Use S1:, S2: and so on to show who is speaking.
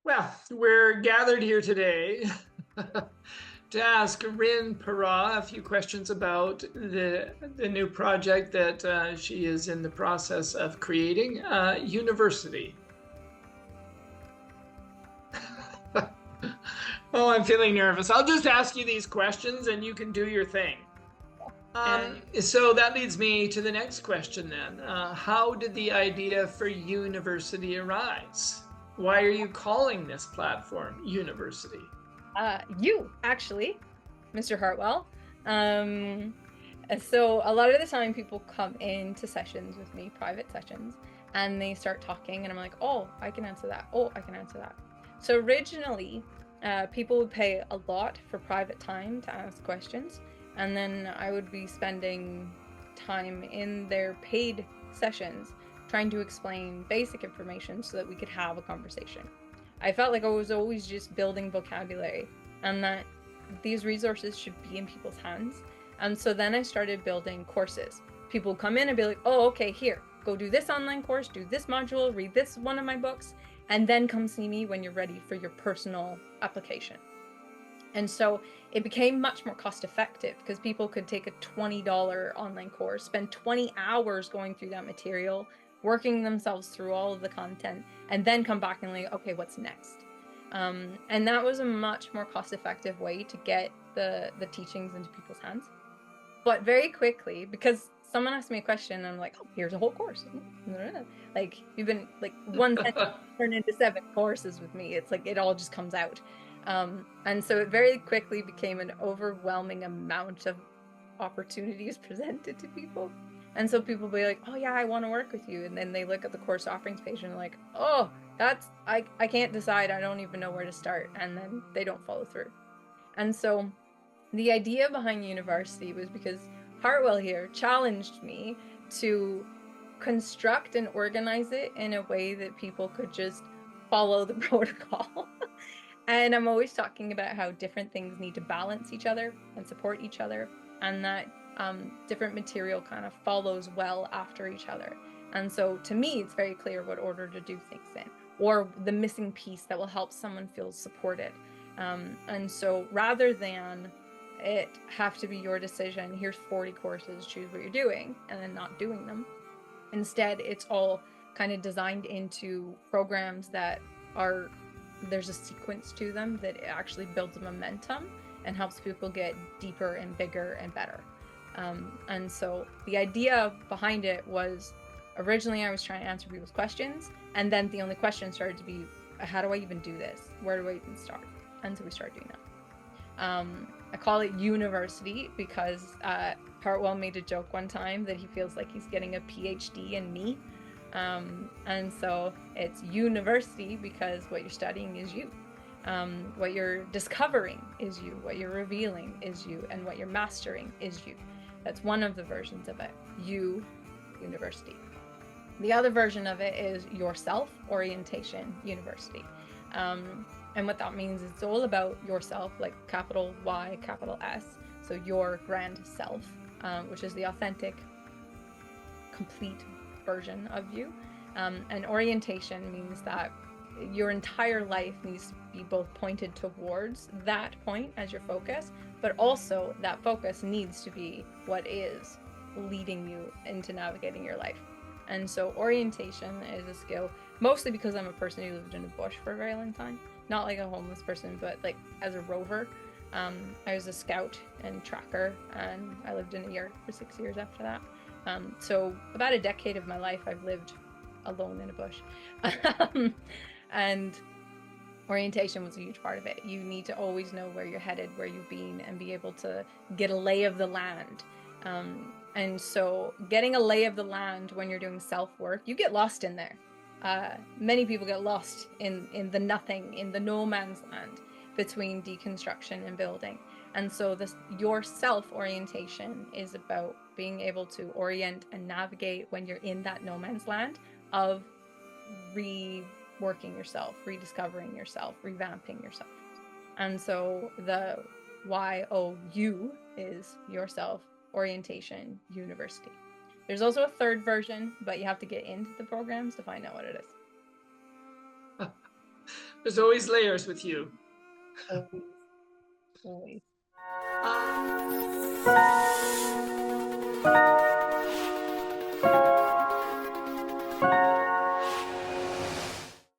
S1: Well, we're gathered here today to ask Rin Para a few questions about the new project that she is in the process of creating, YOUniversity. Oh, I'm feeling nervous. I'll just ask you these questions and you can do your thing. So that leads me to the next question then. How did the idea for YOUniversity arise? Why are you calling this platform YOUniversity?
S2: You actually, Mr. Hartwell. Um, so a lot of the time people come into sessions with me, private sessions, and they start talking, and I'm like, oh, I can answer that. Oh, I can answer that. So originally, people would pay a lot for private time to ask questions, and then I would be spending time in their paid sessions trying to explain basic information so that we could have a conversation. I felt like I was always just building vocabulary and that these resources should be in people's hands. And so then I started building courses. People come in and be like, oh, okay, here, go do this online course, do this module, read this one of my books, and then come see me when you're ready for your personal application. And so it became much more cost effective because people could take a $20 online course, spend 20 hours going through that material, working themselves through all of the content, and then come back and like, okay, what's next? And that was a much more cost effective way to get the teachings into people's hands. But very quickly, because someone asked me a question, and I'm like, oh, here's a whole course. Like, you've been like one sentence turned into 7 courses with me. It's like it all just comes out. And so it very quickly became an overwhelming amount of opportunities presented to people. And so people will be like, oh yeah, I want to work with you. And then they look at the course offerings page and they're like, oh, I can't decide. I don't even know where to start. And then they don't follow through. And so the idea behind YOUniversity was because Hartwell here challenged me to construct and organize it in a way that people could just follow the protocol. And I'm always talking about how different things need to balance each other and support each other, and that different material kind of follows well after each other. And so to me, it's very clear what order to do things in, or the missing piece that will help someone feel supported. And so rather than it have to be your decision, here's 40 courses, choose what you're doing, and then not doing them. Instead, it's all kind of designed into programs that are there's a sequence to them that actually builds a momentum and helps people get deeper and bigger and better. And so the idea behind it was originally I was trying to answer people's questions, and then the only question started to be, how do I even do this? Where do I even start? And so we started doing that. I call it YOUniversity because Hartwell made a joke one time that he feels like he's getting a PhD in me. And so it's YOUniversity because what you're studying is you. What you're discovering is you. What you're revealing is you. And what you're mastering is you. That's one of the versions of it. YOUniversity. The other version of it is yourself orientation university. And what that means is it's all about yourself, like capital Y, capital S. So your grand self, which is the authentic, complete version of you. And orientation means that your entire life needs to be both pointed towards that point as your focus, but also that focus needs to be what is leading you into navigating your life. And so orientation is a skill, mostly because I'm a person who lived in a bush for a very long time. Not like a homeless person, but like as a rover. I was a scout and tracker, and I lived in a yurt for 6 years after that. So about a decade of my life I've lived alone in a bush. And orientation was a huge part of it. You need to always know where you're headed, where you've been, and be able to get a lay of the land. And so getting a lay of the land when you're doing self-work, you get lost in there. Many people get lost in the nothing, in the no man's land between deconstruction and building. And so your self-orientation is about being able to orient and navigate when you're in that no man's land of reworking yourself, rediscovering yourself, revamping yourself. And so the YOU is yourself orientation university. There's also a third version, but you have to get into the programs to find out what it is.
S1: There's always layers with you.
S2: Always. Always.